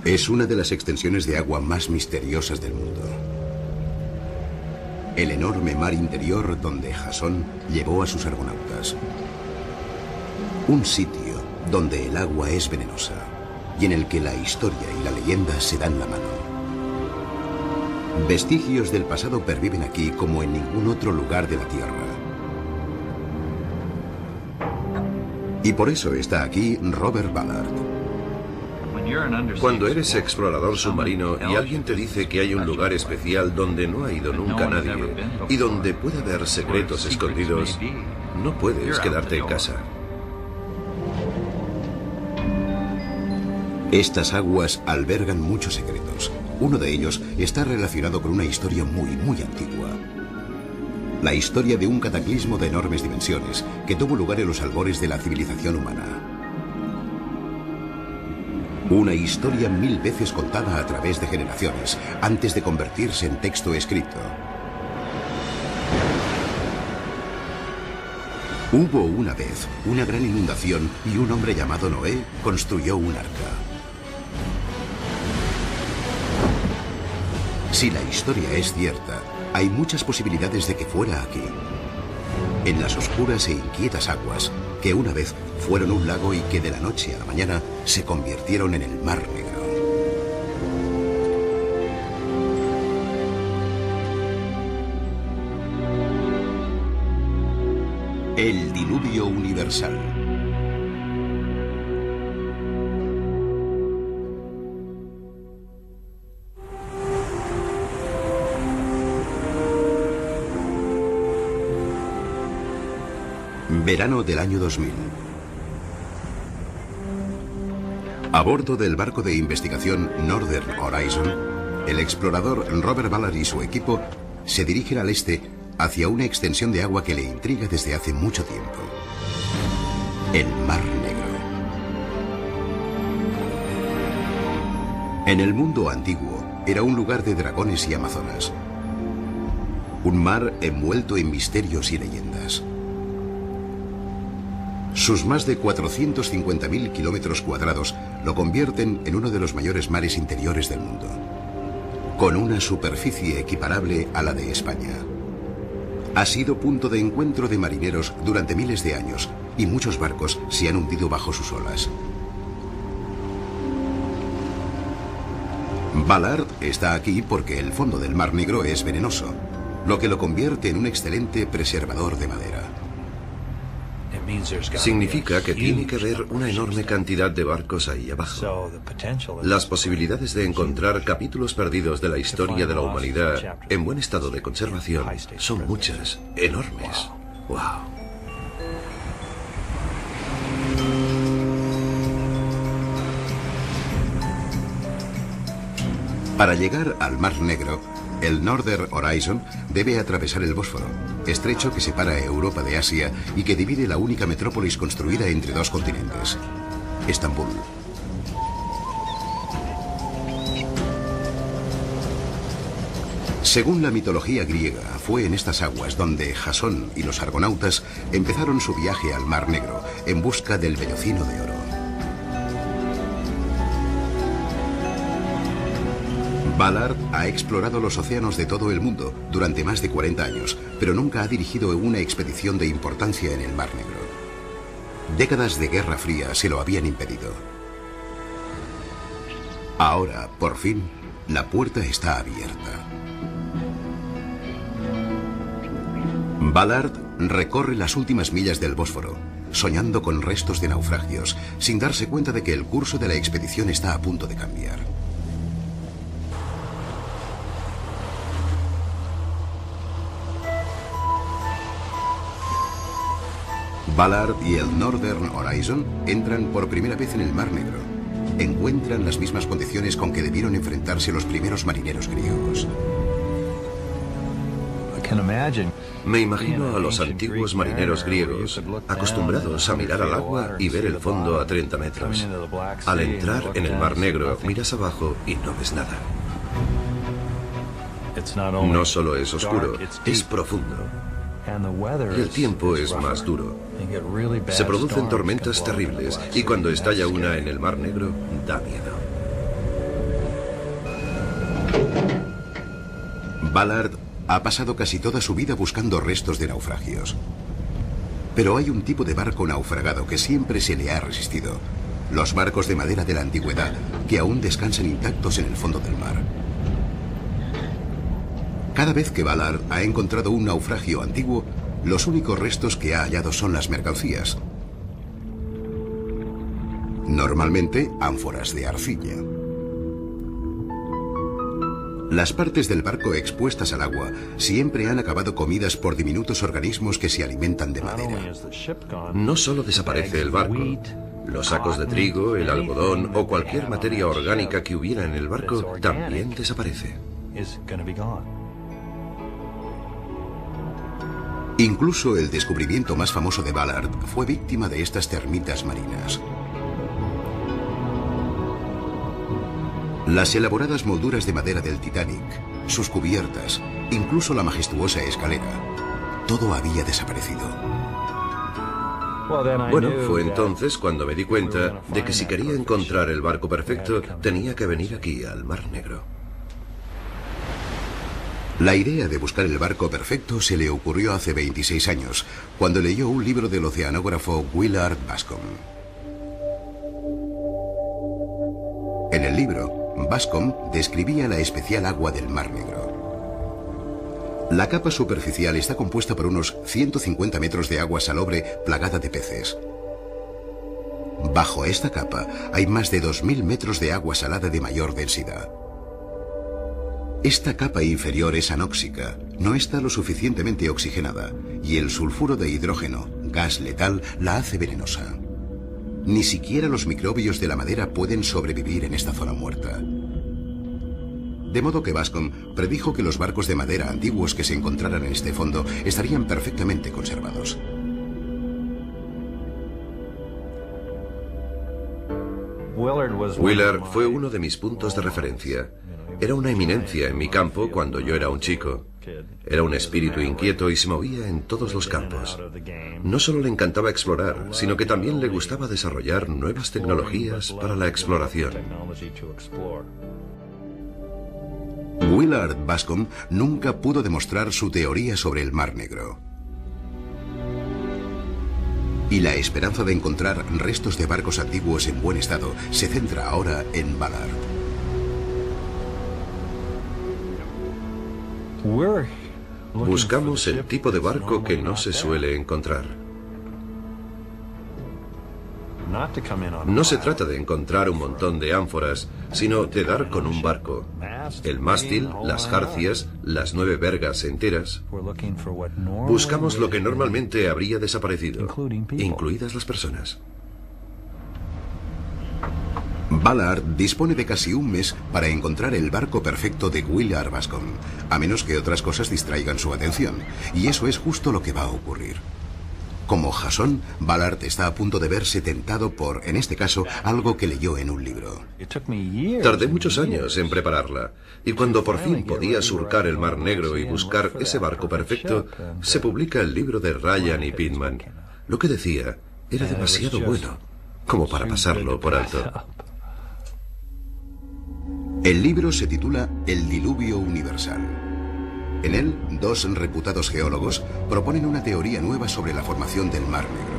Es una de las extensiones de agua más misteriosas del mundo. El enorme mar interior donde Jasón llevó a sus argonautas. Un sitio donde el agua es venenosa y en el que la historia y la leyenda se dan la mano. Vestigios del pasado perviven aquí como en ningún otro lugar de la Tierra. Y por eso está aquí Robert Ballard. Cuando eres explorador submarino y alguien te dice que hay un lugar especial donde no ha ido nunca nadie y donde puede haber secretos escondidos, no puedes quedarte en casa. Estas aguas albergan muchos secretos. Uno de ellos está relacionado con una historia muy antigua. La historia de un cataclismo de enormes dimensiones que tuvo lugar en los albores de la civilización humana. Una historia 1000 veces contada a través de generaciones, antes de convertirse en texto escrito. Hubo una vez una gran inundación y un hombre llamado Noé construyó un arca. Si la historia es cierta, hay muchas posibilidades de que fuera aquí, en las oscuras e inquietas aguas, que una vez fueron un lago y que de la noche a la mañana se convirtieron en el Mar Negro. El diluvio universal. Verano del año 2000. A bordo del barco de investigación Northern Horizon, el explorador Robert Ballard y su equipo se dirigen al este hacia una extensión de agua que le intriga desde hace mucho tiempo. El Mar Negro. En el mundo antiguo era un lugar de dragones y amazonas. Un mar envuelto en misterios y leyendas. Sus más de 450.000 kilómetros cuadrados lo convierten en uno de los mayores mares interiores del mundo, con una superficie equiparable a la de España. Ha sido punto de encuentro de marineros durante miles de años y muchos barcos se han hundido bajo sus olas. Ballard está aquí porque el fondo del Mar Negro es venenoso, lo que lo convierte en un excelente preservador de madera. Significa que tiene que haber una enorme cantidad de barcos ahí abajo. Las posibilidades de encontrar capítulos perdidos de la historia de la humanidad en buen estado de conservación son muchas, enormes. ¡Wow! Para llegar al Mar Negro, el Northern Horizon debe atravesar el Bósforo, estrecho que separa a Europa de Asia y que divide la única metrópolis construida entre dos continentes, Estambul. Según la mitología griega, fue en estas aguas donde Jasón y los argonautas empezaron su viaje al Mar Negro en busca del vellocino de oro. Ballard ha explorado los océanos de todo el mundo durante más de 40 años, pero nunca ha dirigido una expedición de importancia en el Mar Negro. Décadas de Guerra Fría se lo habían impedido. Ahora, por fin, la puerta está abierta. Ballard recorre las últimas millas del Bósforo, soñando con restos de naufragios, sin darse cuenta de que el curso de la expedición está a punto de cambiar. Ballard y el Northern Horizon entran por primera vez en el Mar Negro. Encuentran las mismas condiciones con que debieron enfrentarse los primeros marineros griegos. Me imagino a los antiguos marineros griegos acostumbrados a mirar al agua y ver el fondo a 30 metros. Al entrar en el Mar Negro, miras abajo y no ves nada. No solo es oscuro, es profundo. Y el tiempo es más duro. Se producen tormentas terribles y cuando estalla una en el Mar Negro, da miedo. Ballard ha pasado casi toda su vida buscando restos de naufragios. Pero hay un tipo de barco naufragado que siempre se le ha resistido: los barcos de madera de la antigüedad, que aún descansan intactos en el fondo del mar. Cada vez que Ballard ha encontrado un naufragio antiguo, los únicos restos que ha hallado son las mercancías. Normalmente, ánforas de arcilla. Las partes del barco expuestas al agua siempre han acabado comidas por diminutos organismos que se alimentan de madera. No solo desaparece el barco, los sacos de trigo, el algodón o cualquier materia orgánica que hubiera en el barco también desaparece. Incluso el descubrimiento más famoso de Ballard fue víctima de estas termitas marinas. Las elaboradas molduras de madera del Titanic, sus cubiertas, incluso la majestuosa escalera, todo había desaparecido. Bueno, fue entonces cuando me di cuenta de que si quería encontrar el barco perfecto, tenía que venir aquí, al Mar Negro. La idea de buscar el barco perfecto se le ocurrió hace 26 años, cuando leyó un libro del oceanógrafo Willard Bascombe. En el libro, Bascombe describía la especial agua del Mar Negro. La capa superficial está compuesta por unos 150 metros de agua salobre plagada de peces. Bajo esta capa hay más de 2000 metros de agua salada de mayor densidad. Esta capa inferior es anóxica, no está lo suficientemente oxigenada, y el sulfuro de hidrógeno, gas letal, la hace venenosa. Ni siquiera los microbios de la madera pueden sobrevivir en esta zona muerta. De modo que Bascombe predijo que los barcos de madera antiguos que se encontraran en este fondo estarían perfectamente conservados. Willard fue uno de mis puntos de referencia. Era una eminencia en mi campo cuando yo era un chico. Era un espíritu inquieto y se movía en todos los campos. No solo le encantaba explorar, sino que también le gustaba desarrollar nuevas tecnologías para la exploración. Willard Bascombe nunca pudo demostrar su teoría sobre el Mar Negro. Y la esperanza de encontrar restos de barcos antiguos en buen estado se centra ahora en Ballard. Buscamos el tipo de barco que no se suele encontrar. No se trata de encontrar un montón de ánforas, sino de dar con un barco. El mástil, las jarcias, las 9 vergas enteras. Buscamos lo que normalmente habría desaparecido, incluidas las personas. Ballard dispone de casi un mes para encontrar el barco perfecto de Willard Bascombe, a menos que otras cosas distraigan su atención, y eso es justo lo que va a ocurrir. Como Jason, Ballard está a punto de verse tentado por, en este caso, algo que leyó en un libro. Tardé muchos años en prepararla, y cuando por fin podía surcar el Mar Negro y buscar ese barco perfecto, se publica el libro de Ryan y Pitman. Lo que decía era demasiado bueno como para pasarlo por alto. El libro se titula El diluvio universal. En él, 2 reputados geólogos proponen una teoría nueva sobre la formación del Mar Negro.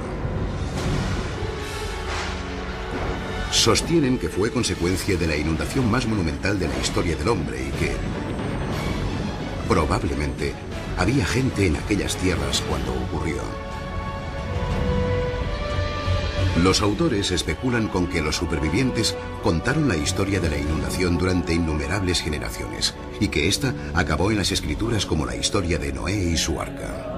Sostienen que fue consecuencia de la inundación más monumental de la historia del hombre y que, probablemente, había gente en aquellas tierras cuando ocurrió. Los autores especulan con que los supervivientes contaron la historia de la inundación durante innumerables generaciones y que ésta acabó en las escrituras como la historia de Noé y su arca.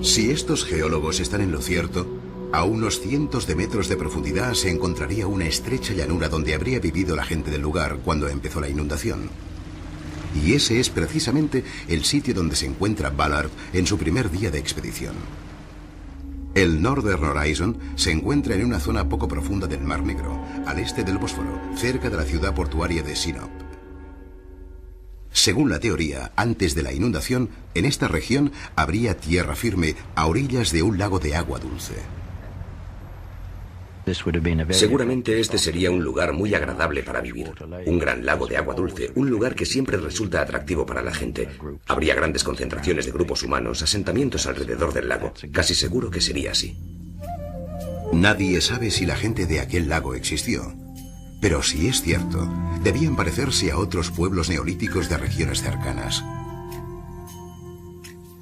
Si estos geólogos están en lo cierto, a unos cientos de metros de profundidad se encontraría una estrecha llanura donde habría vivido la gente del lugar cuando empezó la inundación. Y ese es precisamente el sitio donde se encuentra Ballard en su primer día de expedición. El Northern Horizon se encuentra en una zona poco profunda del Mar Negro, al este del Bósforo, cerca de la ciudad portuaria de Sinop. Según la teoría, antes de la inundación, en esta región habría tierra firme a orillas de un lago de agua dulce. Seguramente este sería un lugar muy agradable para vivir. Un gran lago de agua dulce, un lugar que siempre resulta atractivo para la gente. Habría grandes concentraciones de grupos humanos, asentamientos alrededor del lago. Casi seguro que sería así. Nadie sabe si la gente de aquel lago existió. Pero si es cierto, debían parecerse a otros pueblos neolíticos de regiones cercanas.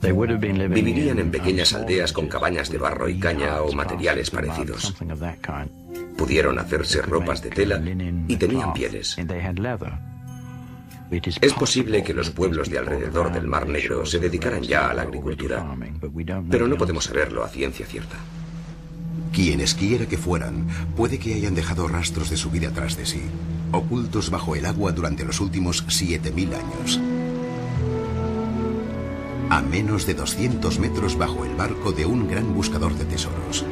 Vivirían en pequeñas aldeas con cabañas de barro y caña o materiales parecidos. Pudieron hacerse ropas de tela y tenían pieles. Es posible que los pueblos de alrededor del Mar Negro se dedicaran ya a la agricultura, pero no podemos saberlo a ciencia cierta. Quienes quiera que fueran, puede que hayan dejado rastros de su vida tras de sí, ocultos bajo el agua durante los últimos 7000 años. A menos de 200 metros bajo el barco de un gran buscador de tesoros.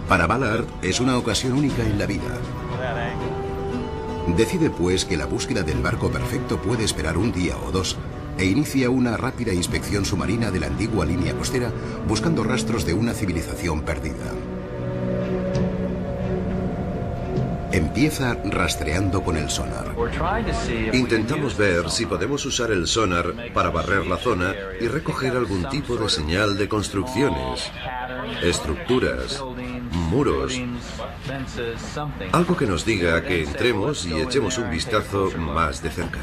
Para Ballard es una ocasión única en la vida. Decide pues que la búsqueda del barco perfecto puede esperar un día o dos e inicia una rápida inspección submarina de la antigua línea costera buscando rastros de una civilización perdida. Empieza rastreando con el sonar. Intentamos ver si podemos usar el sonar para barrer la zona y recoger algún tipo de señal de construcciones, estructuras, muros, algo que nos diga que entremos y echemos un vistazo más de cerca.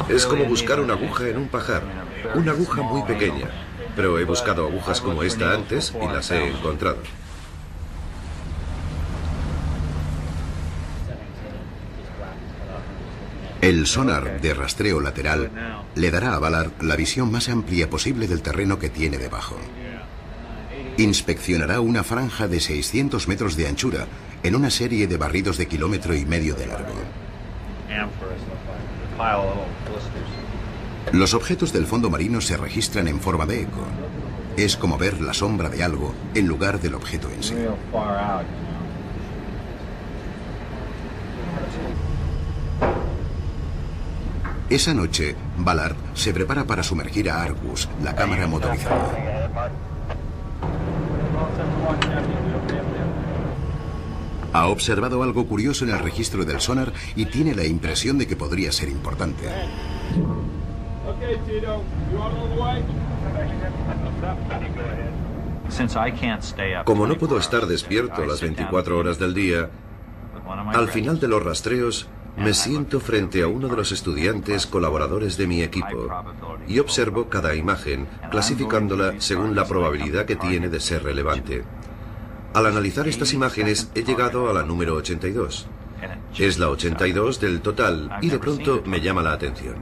Es como buscar una aguja en un pajar, una aguja muy pequeña, pero he buscado agujas como esta antes y las he encontrado. El sonar de rastreo lateral le dará a Ballard la visión más amplia posible del terreno que tiene debajo. Inspeccionará una franja de 600 metros de anchura en una serie de barridos de 1,5 kilómetros de largo. Los objetos del fondo marino se registran en forma de eco. Es como ver la sombra de algo en lugar del objeto en sí. Esa noche, Ballard se prepara para sumergir a Argus, la cámara motorizada. Ha observado algo curioso en el registro del sonar y tiene la impresión de que podría ser importante. Como no puedo estar despierto las 24 horas del día, al final de los rastreos me siento frente a uno de los estudiantes colaboradores de mi equipo y observo cada imagen, clasificándola según la probabilidad que tiene de ser relevante. Al analizar estas imágenes he llegado a la número 82. Es la 82 del total y de pronto me llama la atención.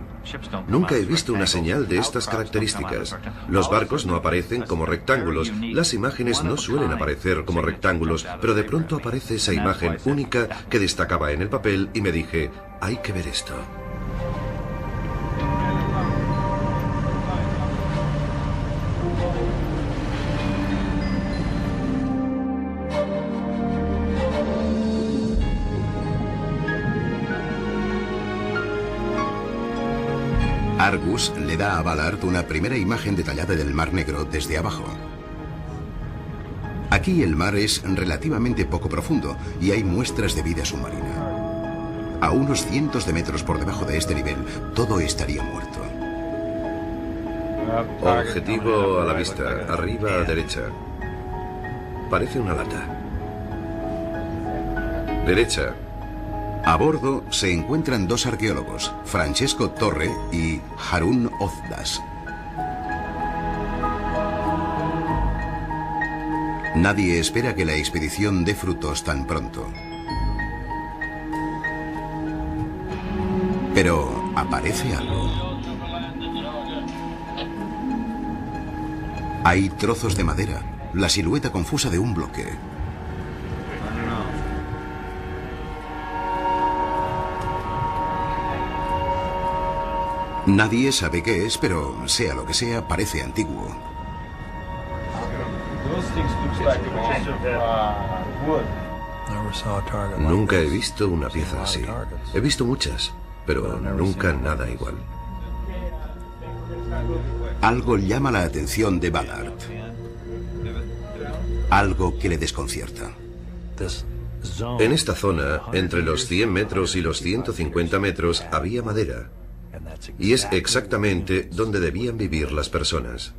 Nunca he visto una señal de estas características. Los barcos no aparecen como rectángulos, las imágenes no suelen aparecer como rectángulos, pero de pronto aparece esa imagen única que destacaba en el papel y me dije, hay que ver esto. Argus le da a Ballard una primera imagen detallada del Mar Negro desde abajo. Aquí el mar es relativamente poco profundo y hay muestras de vida submarina. A unos cientos de metros por debajo de este nivel, todo estaría muerto. Objetivo a la vista, arriba a derecha. Parece una lata. Derecha. A bordo se encuentran dos arqueólogos, Francesco Torre y Harun Ozdas. Nadie espera que la expedición dé frutos tan pronto. Pero aparece algo. Hay trozos de madera, la silueta confusa de un bloque. Nadie sabe qué es, pero sea lo que sea, parece antiguo. Nunca he visto una pieza así. He visto muchas, pero nunca nada igual. Algo llama la atención de Ballard. Algo que le desconcierta. En esta zona, entre los 100 metros y los 150 metros, había madera. Y es exactamente donde debían vivir las personas.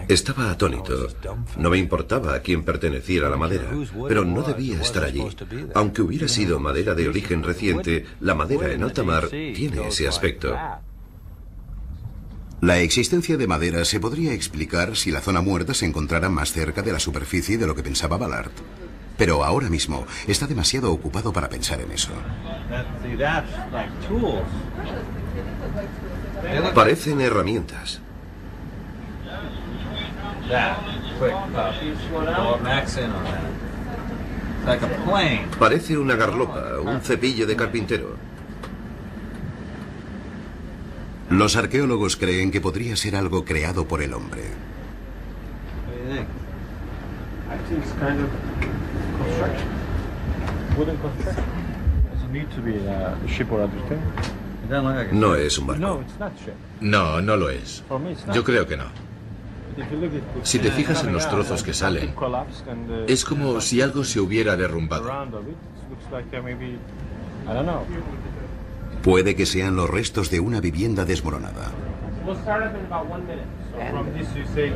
Estaba atónito. No me importaba a quién perteneciera la madera, pero no debía estar allí. Aunque hubiera sido madera de origen reciente, la madera en alta mar tiene ese aspecto. La existencia de madera se podría explicar si la zona muerta se encontrara más cerca de la superficie de lo que pensaba Ballard. Pero ahora mismo está demasiado ocupado para pensar en eso. Parecen herramientas. Parece una garlopa, un cepillo de carpintero. Los arqueólogos creen que podría ser algo creado por el hombre. No es un barco. No, no lo es. Yo creo que no. Si te fijas en los trozos que salen, es como si algo se hubiera derrumbado. Puede que sean los restos de una vivienda desmoronada.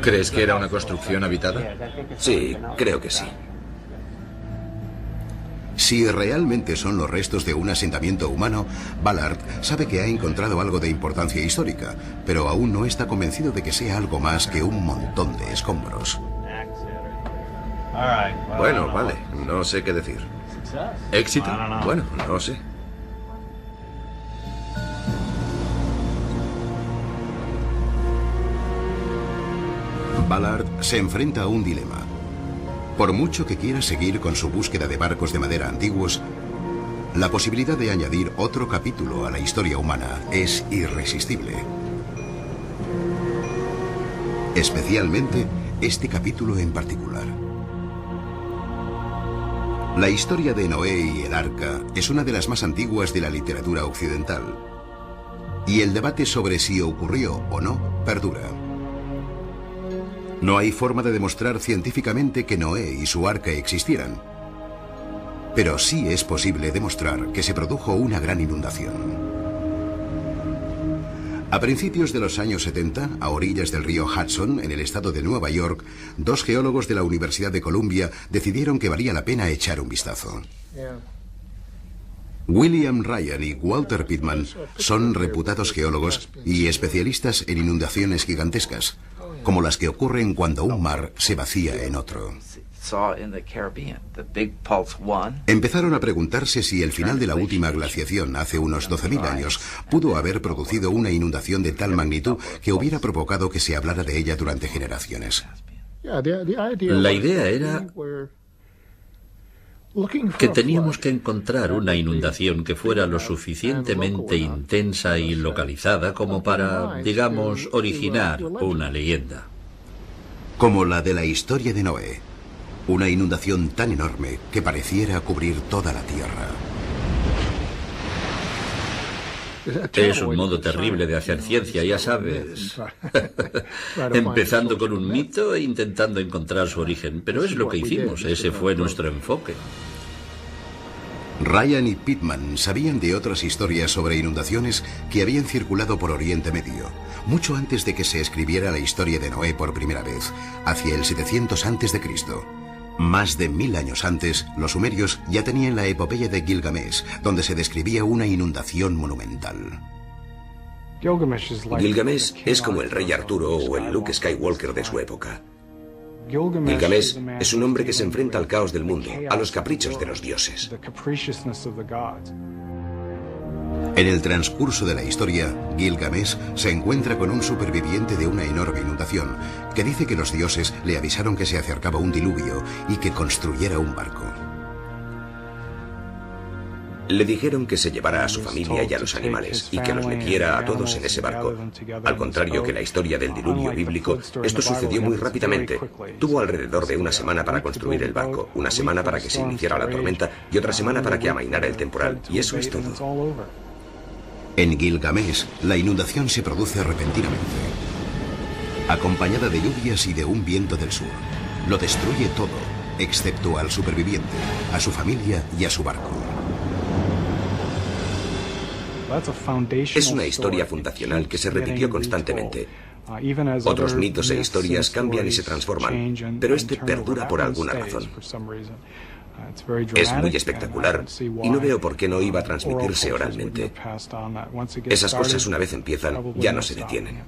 ¿Crees que era una construcción habitada? Sí, creo que sí. Si realmente son los restos de un asentamiento humano, Ballard sabe que ha encontrado algo de importancia histórica, pero aún no está convencido de que sea algo más que un montón de escombros. Bueno, vale, no sé qué decir. ¿Éxito? Bueno, no sé. Ballard se enfrenta a un dilema. Por mucho que quiera seguir con su búsqueda de barcos de madera antiguos, la posibilidad de añadir otro capítulo a la historia humana es irresistible. Especialmente este capítulo en particular. La historia de Noé y el Arca es una de las más antiguas de la literatura occidental. Y el debate sobre si ocurrió o no perdura. No hay forma de demostrar científicamente que Noé y su arca existieran. Pero sí es posible demostrar que se produjo una gran inundación. A principios de los años 70, a orillas del río Hudson, en el estado de Nueva York, dos geólogos de la Universidad de Columbia decidieron que valía la pena echar un vistazo. William Ryan y Walter Pittman son reputados geólogos y especialistas en inundaciones gigantescas, como las que ocurren cuando un mar se vacía en otro. Empezaron a preguntarse si el final de la última glaciación hace unos 12.000 años pudo haber producido una inundación de tal magnitud que hubiera provocado que se hablara de ella durante generaciones. La idea era que teníamos que encontrar una inundación que fuera lo suficientemente intensa y localizada como para, digamos, originar una leyenda. Como la de la historia de Noé. Una inundación tan enorme que pareciera cubrir toda la tierra. Es un modo terrible de hacer ciencia, ya sabes. Empezando con un mito e intentando encontrar su origen. Pero es lo que hicimos, ese fue nuestro enfoque. Ryan y Pittman sabían de otras historias sobre inundaciones que habían circulado por Oriente Medio, mucho antes de que se escribiera la historia de Noé por primera vez, hacia el 700 a.C. Más de 1000 años antes, los sumerios ya tenían la epopeya de Gilgamesh, donde se describía una inundación monumental. Gilgamesh es como el rey Arturo o el Luke Skywalker de su época. Gilgamesh es un hombre que se enfrenta al caos del mundo, a los caprichos de los dioses. En el transcurso de la historia, Gilgamesh se encuentra con un superviviente de una enorme inundación que dice que los dioses le avisaron que se acercaba un diluvio y que construyera un barco. Le dijeron que se llevara a su familia y a los animales y que los metiera a todos en ese barco. Al contrario que la historia del diluvio bíblico, esto sucedió muy rápidamente. Tuvo alrededor de una semana para construir el barco, una semana para que se iniciara la tormenta y otra semana para que amainara el temporal. Y eso es todo. En Gilgamesh, la inundación se produce repentinamente, acompañada de lluvias y de un viento del sur. Lo destruye todo, excepto al superviviente, a su familia y a su barco. Es una historia fundacional que se repitió constantemente. Otros mitos e historias cambian y se transforman, pero este perdura por alguna razón. Es muy espectacular y no veo por qué no iba a transmitirse oralmente. Esas cosas, una vez empiezan, ya no se detienen.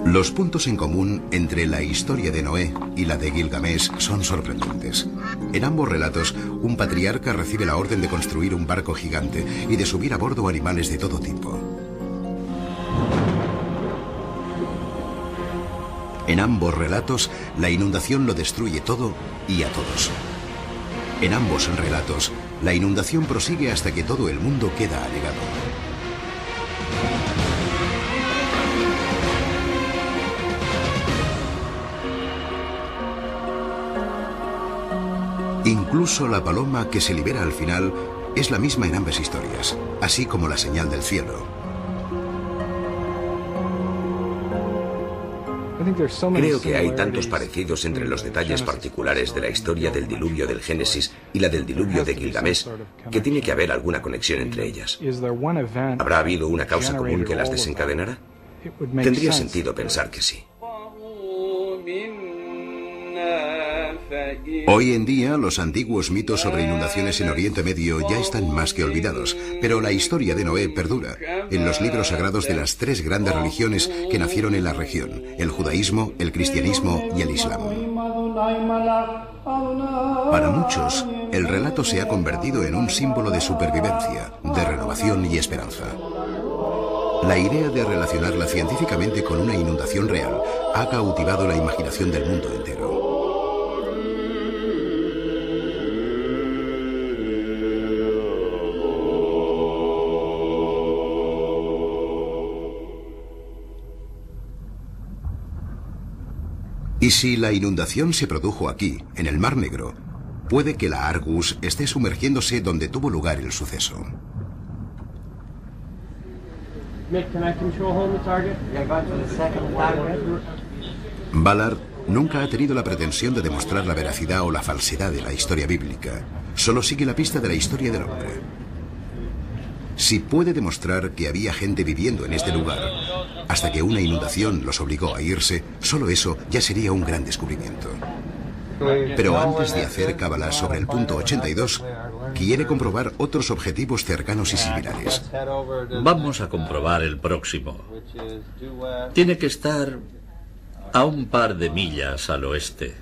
Los puntos en común entre la historia de Noé y la de Gilgamesh son sorprendentes. En ambos relatos, un patriarca recibe la orden de construir un barco gigante y de subir a bordo animales de todo tipo. En ambos relatos, la inundación lo destruye todo y a todos. En ambos relatos, la inundación prosigue hasta que todo el mundo queda anegado. Incluso la paloma que se libera al final es la misma en ambas historias, así como la señal del cielo. Creo que hay tantos parecidos entre los detalles particulares de la historia del diluvio del Génesis y la del diluvio de Gilgamesh, que tiene que haber alguna conexión entre ellas. ¿Habrá habido una causa común que las desencadenara? Tendría sentido pensar que sí. Hoy en día, los antiguos mitos sobre inundaciones en Oriente Medio ya están más que olvidados, pero la historia de Noé perdura en los libros sagrados de las tres grandes religiones que nacieron en la región: el judaísmo, el cristianismo y el islam. Para muchos, el relato se ha convertido en un símbolo de supervivencia, de renovación y esperanza. La idea de relacionarla científicamente con una inundación real ha cautivado la imaginación del mundo entero. Y si la inundación se produjo aquí, en el Mar Negro, puede que la Argus esté sumergiéndose donde tuvo lugar el suceso. Ballard nunca ha tenido la pretensión de demostrar la veracidad o la falsedad de la historia bíblica. Solo sigue la pista de la historia del hombre. Si puede demostrar que había gente viviendo en este lugar hasta que una inundación los obligó a irse, solo eso ya sería un gran descubrimiento. Pero antes de hacer cábala sobre el punto 82, quiere comprobar otros objetivos cercanos y similares. Vamos a comprobar el próximo. Tiene que estar a un par de millas al oeste.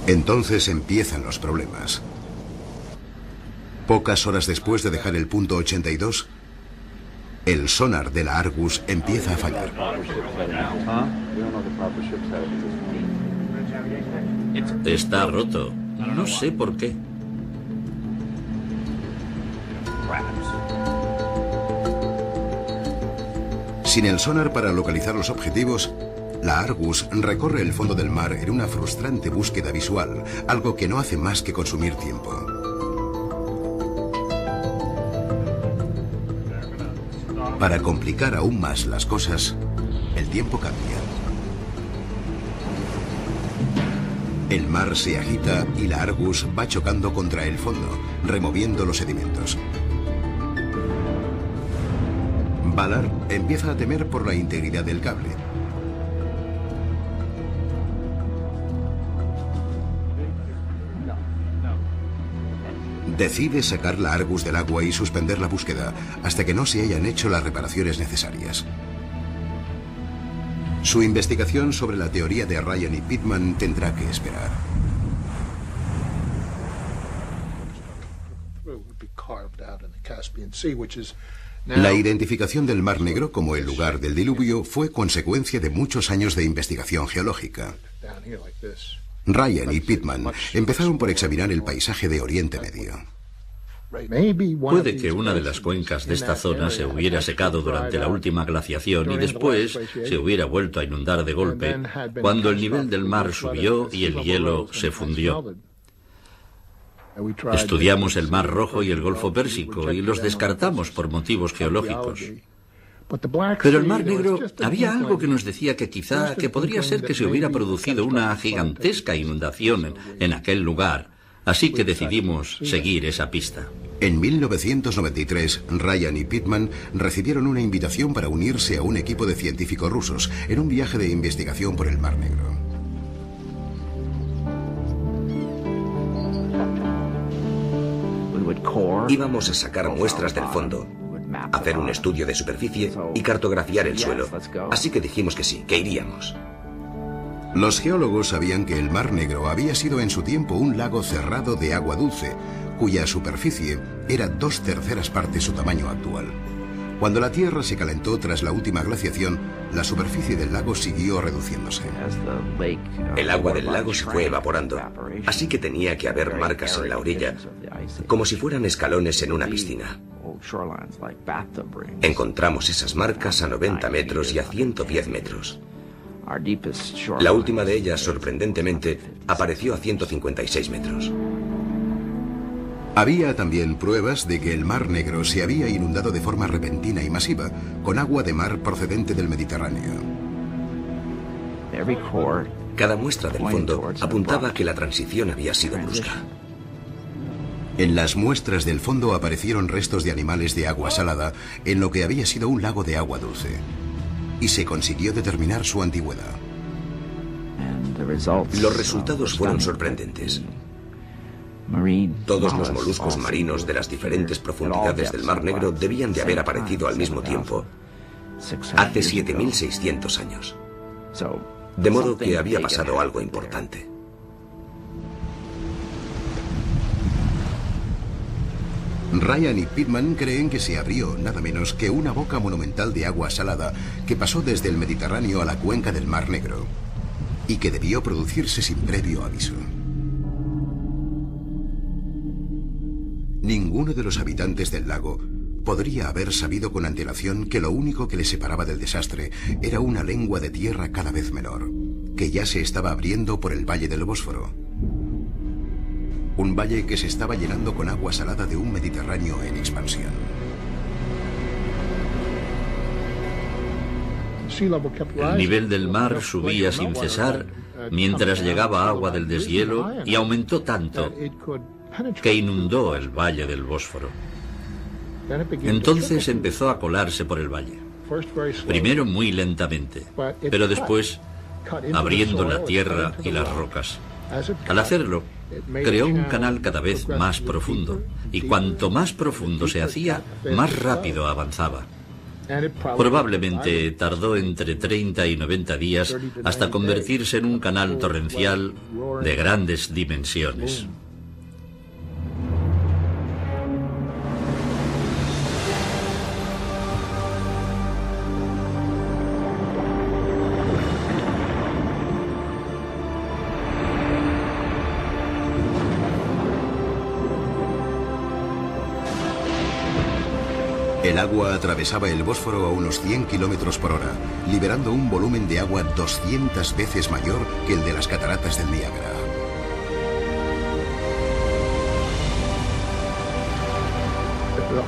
Entonces empiezan los problemas. Pocas horas después de dejar el punto 82, el sonar de la Argus empieza a fallar. Está roto. No sé por qué. Sin el sonar para localizar los objetivos, la Argus recorre el fondo del mar en una frustrante búsqueda visual, algo que no hace más que consumir tiempo. Para complicar aún más las cosas, el tiempo cambia. El mar se agita y la Argus va chocando contra el fondo, removiendo los sedimentos. Ballard empieza a temer por la integridad del cable. Decide sacar la Argus del agua y suspender la búsqueda hasta que no se hayan hecho las reparaciones necesarias. Su investigación sobre la teoría de Ryan y Pittman tendrá que esperar. La identificación del Mar Negro como el lugar del diluvio fue consecuencia de muchos años de investigación geológica. Ryan y Pittman empezaron por examinar el paisaje de Oriente Medio. Puede que una de las cuencas de esta zona se hubiera secado durante la última glaciación y después se hubiera vuelto a inundar de golpe cuando el nivel del mar subió y el hielo se fundió. Estudiamos el Mar Rojo y el Golfo Pérsico y los descartamos por motivos geológicos. Pero el Mar Negro, había algo que nos decía que que podría ser que se hubiera producido una gigantesca inundación en aquel lugar, así que decidimos seguir esa pista. En 1993, Ryan y Pittman recibieron una invitación para unirse a un equipo de científicos rusos en un viaje de investigación por el Mar Negro. Íbamos a sacar muestras del fondo, hacer un estudio de superficie y cartografiar el suelo. Así que dijimos que sí, que iríamos. Los geólogos sabían que el Mar Negro había sido en su tiempo un lago cerrado de agua dulce, cuya superficie era 2/3 partes su tamaño actual. Cuando la Tierra se calentó tras la última glaciación, la superficie del lago siguió reduciéndose. El agua del lago se fue evaporando, así que tenía que haber marcas en la orilla, como si fueran escalones en una piscina. Encontramos esas marcas a 90 metros y a 110 metros. La última de ellas, sorprendentemente, apareció a 156 metros. Había también pruebas de que el Mar Negro se había inundado de forma repentina y masiva con agua de mar procedente del Mediterráneo. Cada muestra del fondo apuntaba a que la transición había sido brusca. En las muestras del fondo aparecieron restos de animales de agua salada en lo que había sido un lago de agua dulce, y se consiguió determinar su antigüedad. Los resultados fueron sorprendentes. Todos los moluscos marinos de las diferentes profundidades del Mar Negro debían de haber aparecido al mismo tiempo, hace 7.600 años. De modo que había pasado algo importante. Ryan y Pittman creen que se abrió nada menos que una boca monumental de agua salada que pasó desde el Mediterráneo a la cuenca del Mar Negro y que debió producirse sin previo aviso. Ninguno de los habitantes del lago podría haber sabido con antelación que lo único que les separaba del desastre era una lengua de tierra cada vez menor, que ya se estaba abriendo por el valle del Bósforo. Un valle que se estaba llenando con agua salada de un Mediterráneo en expansión. El nivel del mar subía sin cesar mientras llegaba agua del deshielo y aumentó tanto que inundó el valle del Bósforo. Entonces empezó a colarse por el valle. Primero muy lentamente, pero después abriendo la tierra y las rocas. Al hacerlo, creó un canal cada vez más profundo, y cuanto más profundo se hacía, más rápido avanzaba. Probablemente tardó entre 30 y 90 días hasta convertirse en un canal torrencial de grandes dimensiones. El agua atravesaba el Bósforo a unos 100 kilómetros por hora, liberando un volumen de agua 200 veces mayor que el de las cataratas del Niágara.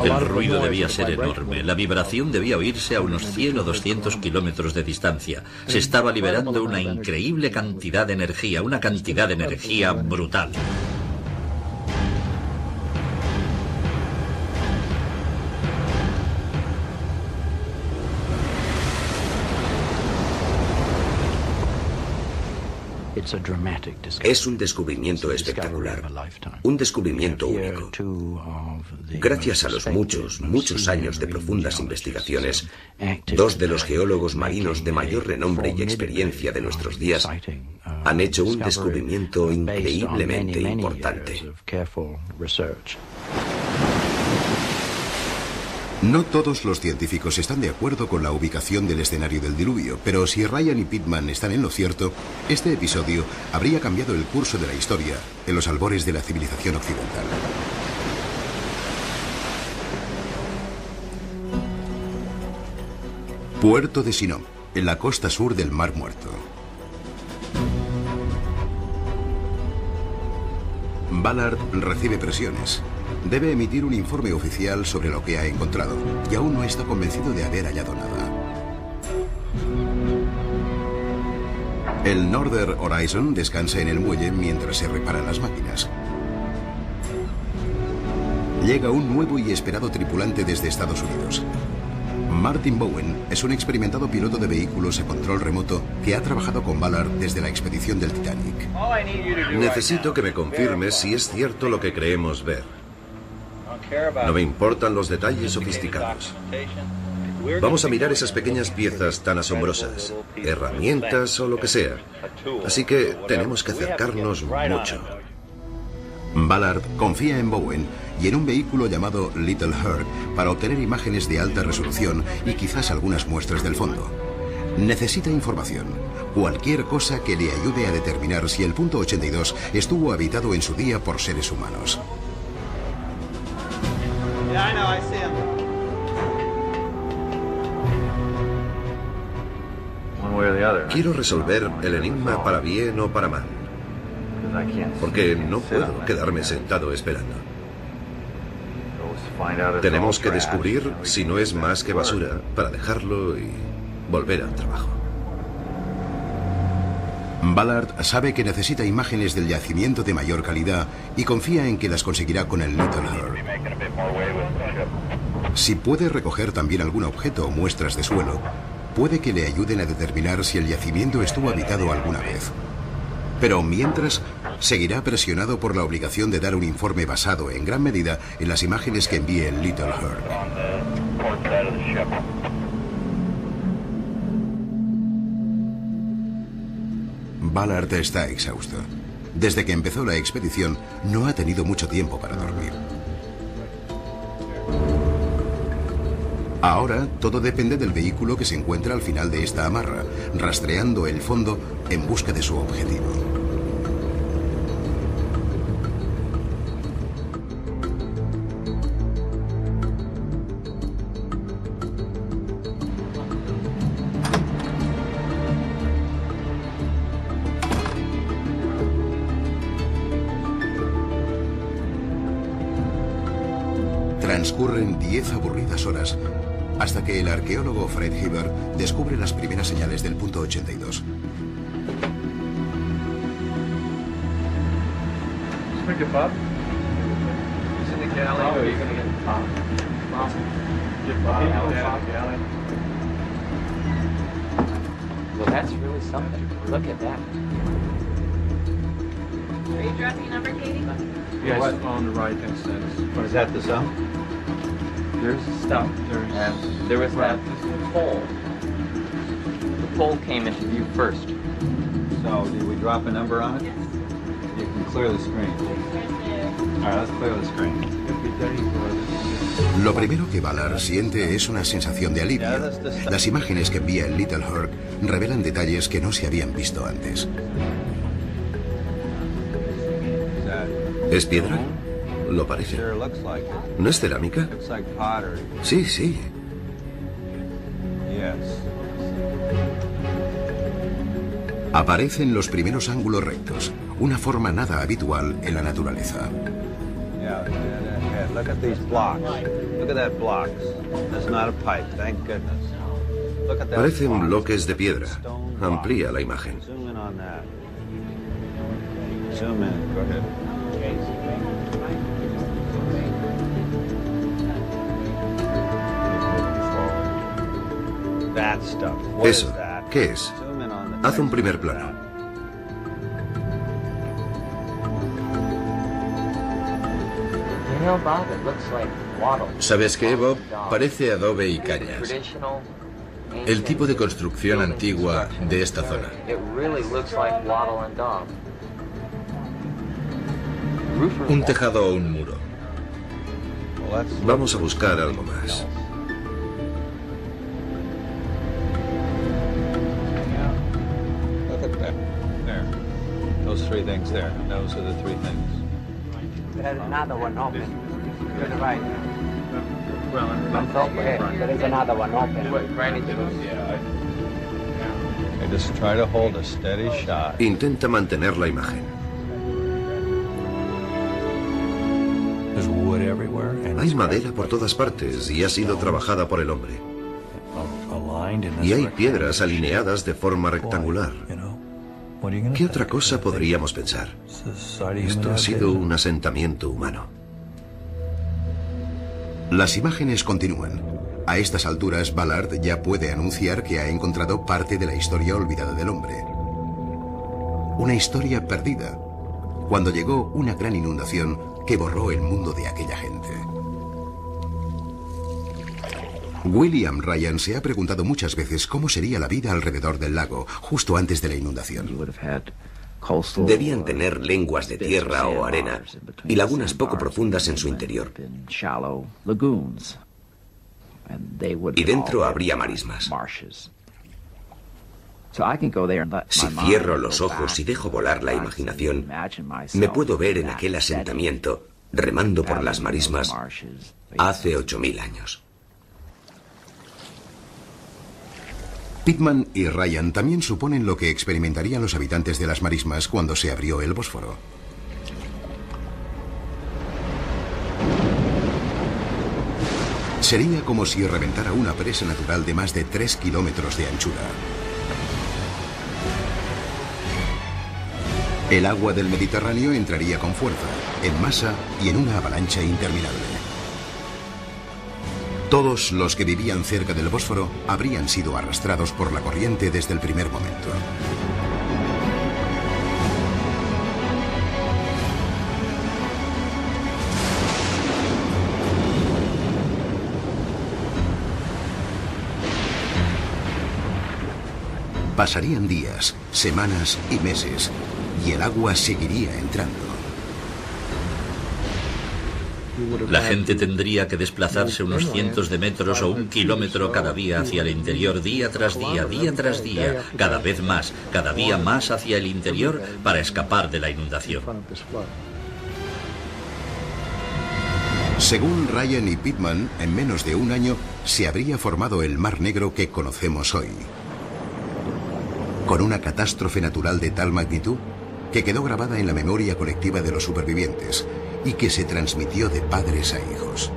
El ruido debía ser enorme, la vibración debía oírse a unos 100 o 200 kilómetros de distancia. Se estaba liberando una increíble cantidad de energía, una cantidad de energía brutal. Es un descubrimiento espectacular, un descubrimiento único. Gracias a los muchos años de profundas investigaciones, dos de los geólogos marinos de mayor renombre y experiencia de nuestros días han hecho un descubrimiento increíblemente importante. No todos los científicos están de acuerdo con la ubicación del escenario del diluvio, pero si Ryan y Pittman están en lo cierto, este episodio habría cambiado el curso de la historia en los albores de la civilización occidental. Puerto de Sinop, en la costa sur del Mar Muerto. Ballard recibe presiones. Debe emitir un informe oficial sobre lo que ha encontrado, y aún no está convencido de haber hallado nada. El Northern Horizon descansa en el muelle mientras se reparan las máquinas. Llega un nuevo y esperado tripulante desde Estados Unidos. Martin Bowen es un experimentado piloto de vehículos a control remoto que ha trabajado con Ballard desde la expedición del Titanic. Necesito que me confirmes si es cierto lo que creemos ver. No me importan los detalles sofisticados. Vamos a mirar esas pequeñas piezas tan asombrosas, herramientas o lo que sea. Así que tenemos que acercarnos mucho. Ballard confía en Bowen y en un vehículo llamado Little Herd para obtener imágenes de alta resolución y quizás algunas muestras del fondo. Necesita información, cualquier cosa que le ayude a determinar si el punto 82 estuvo habitado en su día por seres humanos. Quiero resolver el enigma para bien o para mal, porque no puedo quedarme sentado esperando. Tenemos que descubrir si no es más que basura para dejarlo y volver al trabajo. Ballard sabe que necesita imágenes del yacimiento de mayor calidad y confía en que las conseguirá con el Little Herd. Si puede recoger también algún objeto o muestras de suelo, puede que le ayuden a determinar si el yacimiento estuvo habitado alguna vez. Pero mientras, seguirá presionado por la obligación de dar un informe basado en gran medida en las imágenes que envíe el Little Herd. Ballard está exhausto. Desde que empezó la expedición, no ha tenido mucho tiempo para dormir. Ahora, todo depende del vehículo que se encuentra al final de esta amarra, rastreando el fondo en busca de su objetivo. Transcurren 10 aburridas horas hasta que el arqueólogo Fred Heber descubre las primeras señales del punto 82. Well, that's really something. Look at that. Are you dropping a number, Katie? Yes, on the right-hand side. What is that, the stump? There's a stump, and there was that pole. The pole came into view first. So, did we drop a number on it? Yes. You can clear the screen. All right, let's clear the screen. Lo primero que Ballard siente es una sensación de alivio. Las imágenes que envía el Little Herd revelan detalles que no se habían visto antes. ¿Es piedra? Lo parece. ¿No es cerámica? Sí, sí. Aparecen los primeros ángulos rectos, una forma nada habitual en la naturaleza. Parecen bloques de piedra. Amplía la imagen. Eso, ¿qué es? Haz un primer plano. ¿Sabes qué, Bob? Parece adobe y cañas. El tipo de construcción antigua de esta zona. Un tejado o un muro. Vamos a buscar algo más. There. Those three things there. Those are the three things. There's another one open. To the right. Well, There is another one open. okay, just try to hold a steady shot. Intenta mantener la imagen. There's wood everywhere. Hay madera por todas partes y ha sido trabajada por el hombre. Y hay piedras alineadas de forma rectangular. ¿Qué otra cosa podríamos pensar? Esto ha sido un asentamiento humano. Las imágenes continúan. A estas alturas, Ballard ya puede anunciar que ha encontrado parte de la historia olvidada del hombre. Una historia perdida, cuando llegó una gran inundación que borró el mundo de aquella gente. William Ryan se ha preguntado muchas veces cómo sería la vida alrededor del lago, justo antes de la inundación. Debían tener lenguas de tierra o arena y lagunas poco profundas en su interior. Y dentro habría marismas. Si cierro los ojos y dejo volar la imaginación, me puedo ver en aquel asentamiento, remando por las marismas, hace 8000 años. Pitman y Ryan también suponen lo que experimentarían los habitantes de las marismas cuando se abrió el Bósforo. Sería como si reventara una presa natural de más de 3 kilómetros de anchura. El agua del Mediterráneo entraría con fuerza, en masa y en una avalancha interminable. Todos los que vivían cerca del Bósforo habrían sido arrastrados por la corriente desde el primer momento. Pasarían días, semanas y meses, y el agua seguiría entrando. La gente tendría que desplazarse unos cientos de metros o 1 kilómetro cada día hacia el interior, día tras día, día tras día, cada vez más, cada día más hacia el interior para escapar de la inundación. Según Ryan y Pitman, en menos de un año se habría formado el Mar Negro que conocemos hoy. Con una catástrofe natural de tal magnitud que quedó grabada en la memoria colectiva de los supervivientes y que se transmitió de padres a hijos.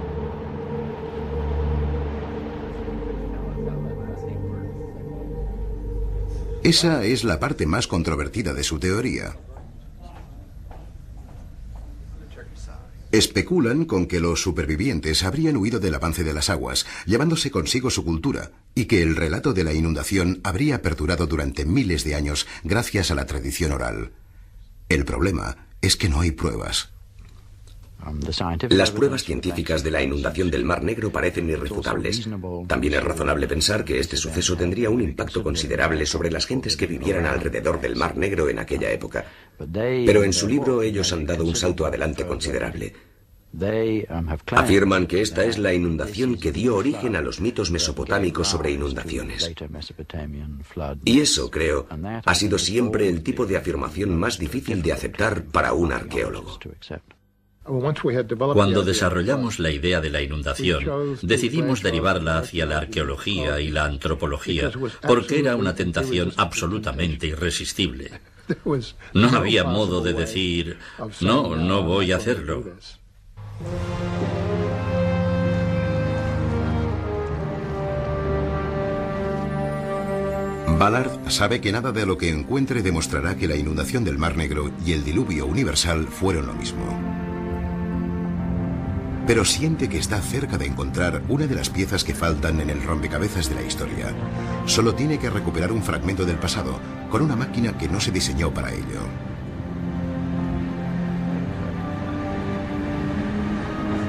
Esa es la parte más controvertida de su teoría. Especulan con que los supervivientes habrían huido del avance de las aguas, llevándose consigo su cultura, y que el relato de la inundación habría perdurado durante miles de años gracias a la tradición oral. El problema es que no hay pruebas. Las pruebas científicas de la inundación del Mar Negro parecen irrefutables. También es razonable pensar que este suceso tendría un impacto considerable sobre las gentes que vivieran alrededor del Mar Negro en aquella época. Pero en su libro ellos han dado un salto adelante considerable. Afirman que esta es la inundación que dio origen a los mitos mesopotámicos sobre inundaciones. Y eso, creo, ha sido siempre el tipo de afirmación más difícil de aceptar para un arqueólogo. Cuando desarrollamos la idea de la inundación, decidimos derivarla hacia la arqueología y la antropología, porque era una tentación absolutamente irresistible. No había modo de decir, no voy a hacerlo. Ballard sabe que nada de lo que encuentre demostrará que la inundación del Mar Negro y el diluvio universal fueron lo mismo. Pero siente que está cerca de encontrar una de las piezas que faltan en el rompecabezas de la historia. Solo tiene que recuperar un fragmento del pasado, con una máquina que no se diseñó para ello.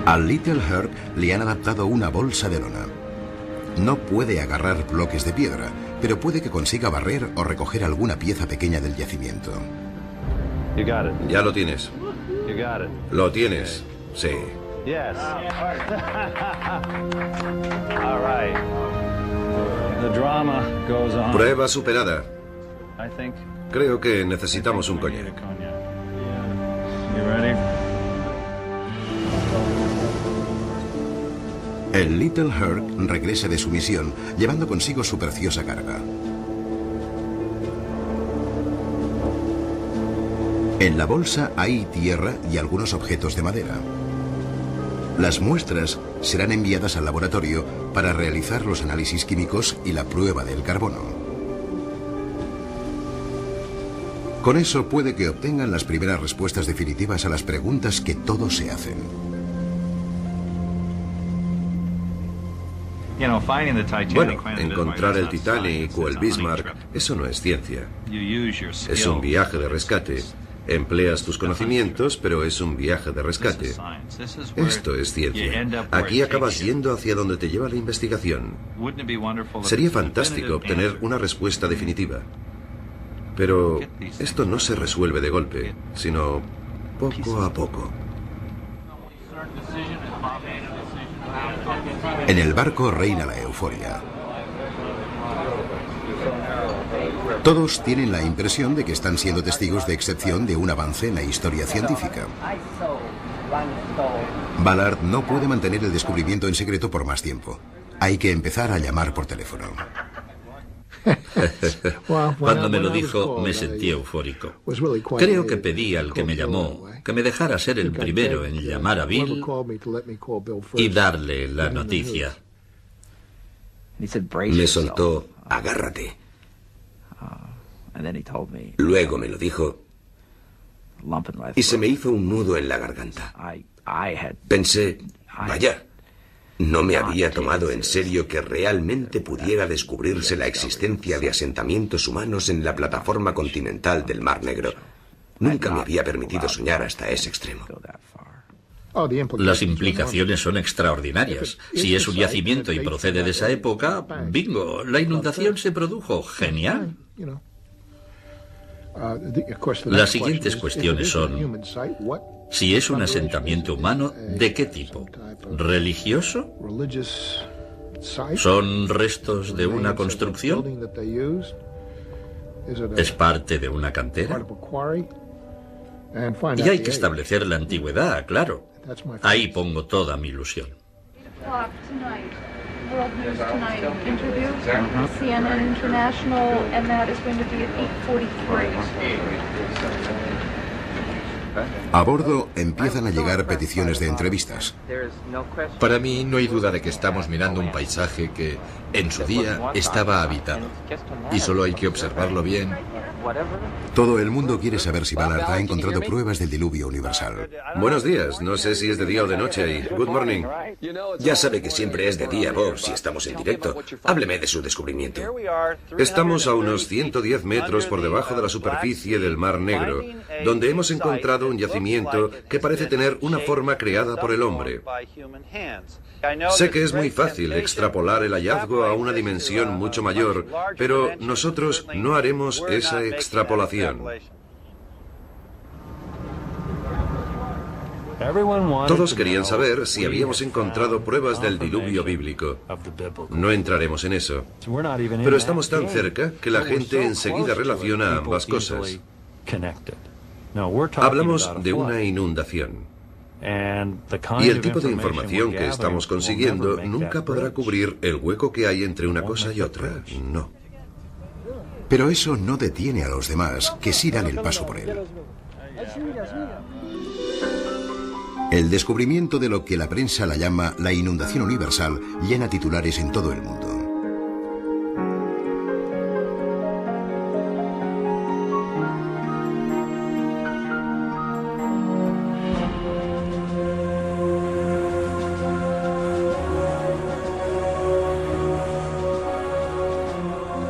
Al Little Herc le han adaptado una bolsa de lona. No puede agarrar bloques de piedra, pero puede que consiga barrer o recoger alguna pieza pequeña del yacimiento. Ya lo tienes. Lo tienes. Sí. Yes. All right. The drama goes on. Prueba superada. Creo que necesitamos un coñac. El Little Herc regresa de su misión, llevando consigo su preciosa carga. En la bolsa hay tierra y algunos objetos de madera. Las muestras serán enviadas al laboratorio para realizar los análisis químicos y la prueba del carbono. Con eso puede que obtengan las primeras respuestas definitivas a las preguntas que todos se hacen. Bueno, encontrar el Titanic o el Bismarck, eso no es ciencia. Es un viaje de rescate. Empleas tus conocimientos, pero es un viaje de rescate. Esto es ciencia. Aquí acabas yendo hacia donde te lleva la investigación. Sería fantástico obtener una respuesta definitiva. Pero esto no se resuelve de golpe, sino poco a poco. En el barco reina la euforia. Todos tienen la impresión de que están siendo testigos de excepción de un avance en la historia científica. Ballard no puede mantener el descubrimiento en secreto por más tiempo. Hay que empezar a llamar por teléfono. Cuando me lo dijo, me sentí eufórico. Creo que pedí al que me llamó que me dejara ser el primero en llamar a Bill y darle la noticia. Me soltó, agárrate. Luego me lo dijo y se me hizo un nudo en la garganta. Pensé, vaya, no me había tomado en serio que realmente pudiera descubrirse la existencia de asentamientos humanos en la plataforma continental del Mar Negro. Nunca me había permitido soñar hasta ese extremo. Las implicaciones son extraordinarias. Si es un yacimiento y procede de esa época, bingo, la inundación se produjo. Genial. Las siguientes cuestiones son: si es un asentamiento humano, ¿de qué tipo? ¿Religioso? ¿Son restos de una construcción? ¿Es parte de una cantera? Y hay que establecer la antigüedad, claro. Ahí pongo toda mi ilusión. World News Tonight interview, CNN International, and that is going to be at 8:43. A bordo empiezan a llegar peticiones de entrevistas. Para mí no hay duda de que estamos mirando un paisaje que en su día estaba habitado. Y solo hay que observarlo bien. Todo el mundo quiere saber si Ballard ha encontrado pruebas del diluvio universal. Buenos días. No sé si es de día o de noche ahí. Good morning. Ya sabe que siempre es de día, Bob, si estamos en directo. Hábleme de su descubrimiento. Estamos a unos 110 metros por debajo de la superficie del Mar Negro, donde hemos encontrado un yacimiento que parece tener una forma creada por el hombre. Sé que es muy fácil extrapolar el hallazgo a una dimensión mucho mayor, pero nosotros no haremos esa extrapolación. Todos querían saber si habíamos encontrado pruebas del diluvio bíblico. No entraremos en eso, pero estamos tan cerca que la gente enseguida relaciona ambas cosas. Hablamos de una inundación. Y el tipo de información que estamos consiguiendo nunca podrá cubrir el hueco que hay entre una cosa y otra. No. Pero eso no detiene a los demás, que sí dan el paso por él. El descubrimiento de lo que la prensa la llama la inundación universal llena titulares en todo el mundo.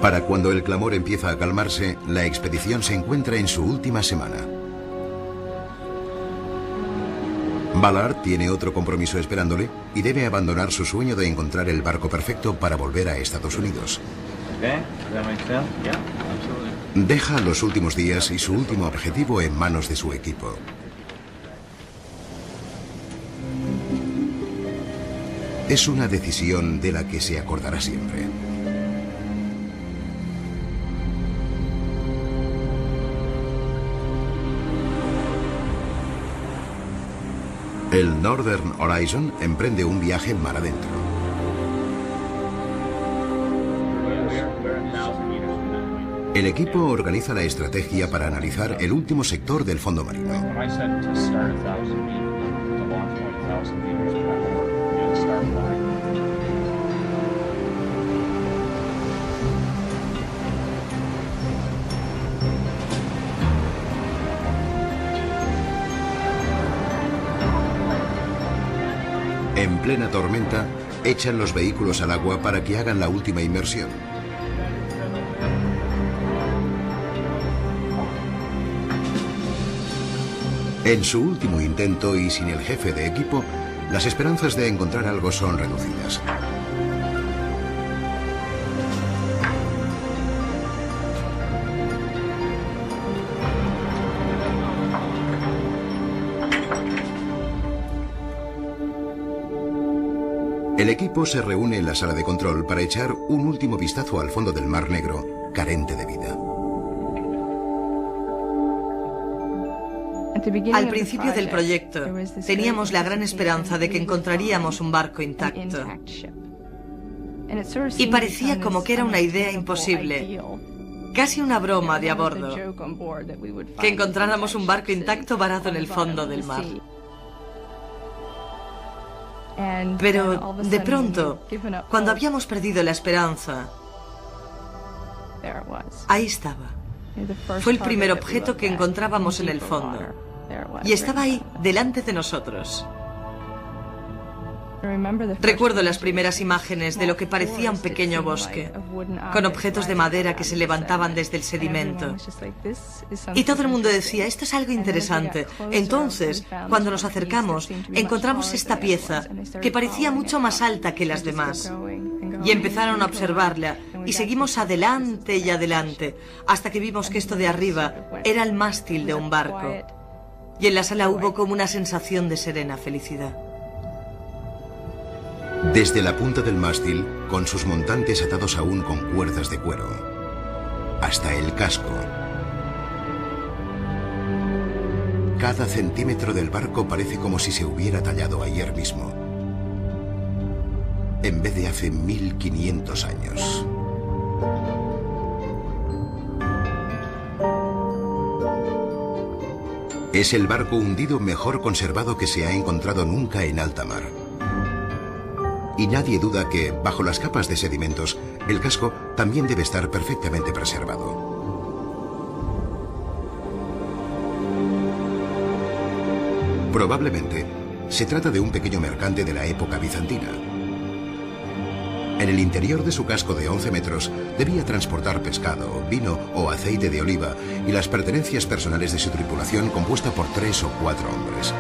Para cuando el clamor empieza a calmarse, la expedición se encuentra en su última semana. Ballard tiene otro compromiso esperándole y debe abandonar su sueño de encontrar el barco perfecto para volver a Estados Unidos. Deja los últimos días y su último objetivo en manos de su equipo. Es una decisión de la que se acordará siempre. El Northern Horizon emprende un viaje mar adentro. El equipo organiza la estrategia para analizar el último sector del fondo marino. En plena tormenta, echan los vehículos al agua para que hagan la última inmersión. En su último intento y sin el jefe de equipo, las esperanzas de encontrar algo son reducidas. El equipo se reúne en la sala de control para echar un último vistazo al fondo del Mar Negro, carente de vida. Al principio del proyecto, teníamos la gran esperanza de que encontraríamos un barco intacto. Y parecía como que era una idea imposible, casi una broma de a bordo, que encontráramos un barco intacto varado en el fondo del mar. Pero, de pronto, cuando habíamos perdido la esperanza, ahí estaba. Fue el primer objeto que encontrábamos en el fondo. Y estaba ahí, delante de nosotros. Recuerdo las primeras imágenes de lo que parecía un pequeño bosque, con objetos de madera que se levantaban desde el sedimento. Y todo el mundo decía, esto es algo interesante. Entonces, cuando nos acercamos, encontramos esta pieza, que parecía mucho más alta que las demás. Y empezaron a observarla, y seguimos adelante y adelante, hasta que vimos que esto de arriba era el mástil de un barco. Y en la sala hubo como una sensación de serena felicidad. Desde la punta del mástil, con sus montantes atados aún con cuerdas de cuero, hasta el casco. Cada centímetro del barco parece como si se hubiera tallado ayer mismo, en vez de hace 1500 años. Es el barco hundido mejor conservado que se ha encontrado nunca en alta mar. Y nadie duda que, bajo las capas de sedimentos, el casco también debe estar perfectamente preservado. Probablemente, se trata de un pequeño mercante de la época bizantina. En el interior de su casco de 11 metros debía transportar pescado, vino o aceite de oliva y las pertenencias personales de su tripulación compuesta por 3 o 4 hombres.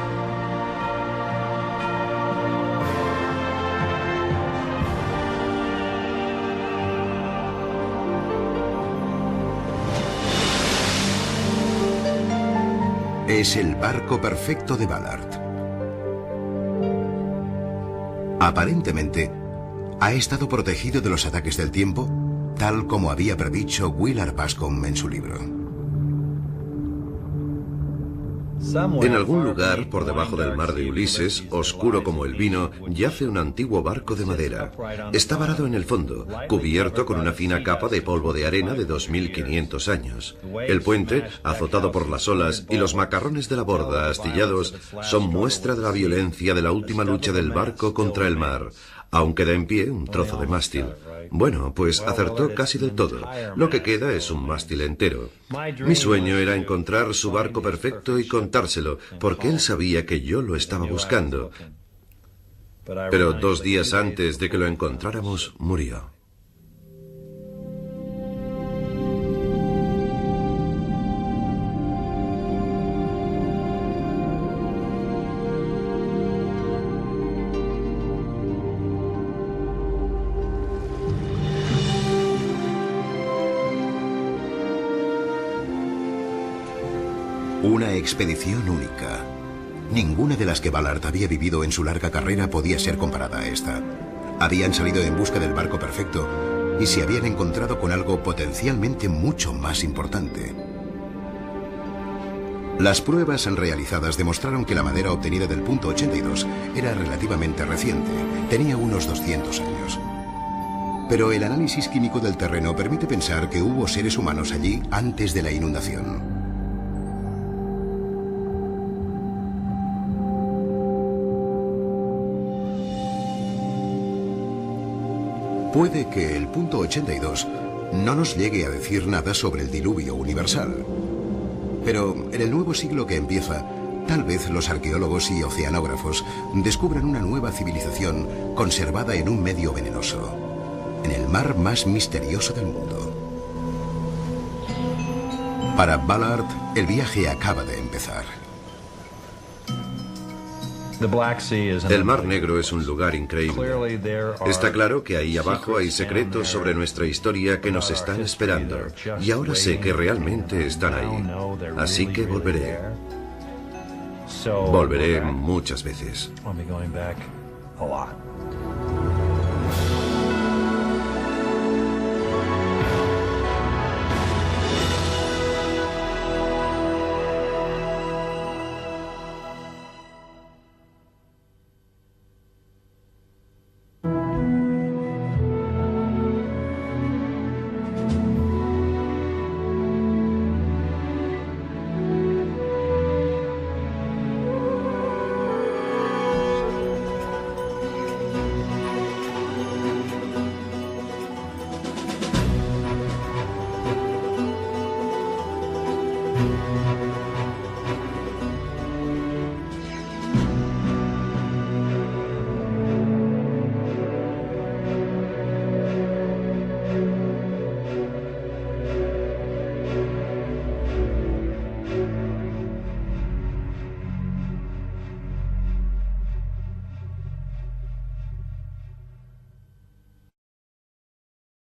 Es el barco perfecto de Ballard. Aparentemente, ha estado protegido de los ataques del tiempo, tal como había predicho Willard Bascom en su libro. En algún lugar, por debajo del mar de Ulises, oscuro como el vino, yace un antiguo barco de madera. Está varado en el fondo, cubierto con una fina capa de polvo de arena de 2500 años. El puente, azotado por las olas, y los macarrones de la borda astillados son muestra de la violencia de la última lucha del barco contra el mar. Aún queda en pie un trozo de mástil. Bueno, pues acertó casi del todo. Lo que queda es un mástil entero. Mi sueño era encontrar su barco perfecto y contárselo, porque él sabía que yo lo estaba buscando. Pero 2 días antes de que lo encontráramos, murió. Una expedición única. Ninguna de las que Ballard había vivido en su larga carrera podía ser comparada a esta. Habían salido en busca del barco perfecto y se habían encontrado con algo potencialmente mucho más importante. Las pruebas realizadas demostraron que la madera obtenida del punto 82 era relativamente reciente, tenía unos 200 años. Pero el análisis químico del terreno permite pensar que hubo seres humanos allí antes de la inundación. Puede que el punto 82 no nos llegue a decir nada sobre el diluvio universal. Pero en el nuevo siglo que empieza, tal vez los arqueólogos y oceanógrafos descubran una nueva civilización conservada en un medio venenoso, en el mar más misterioso del mundo. Para Ballard, el viaje acaba de empezar. El Mar Negro es un lugar increíble. Está claro que ahí abajo hay secretos sobre nuestra historia que nos están esperando. Y ahora sé que realmente están ahí. Así que volveré. Volveré muchas veces.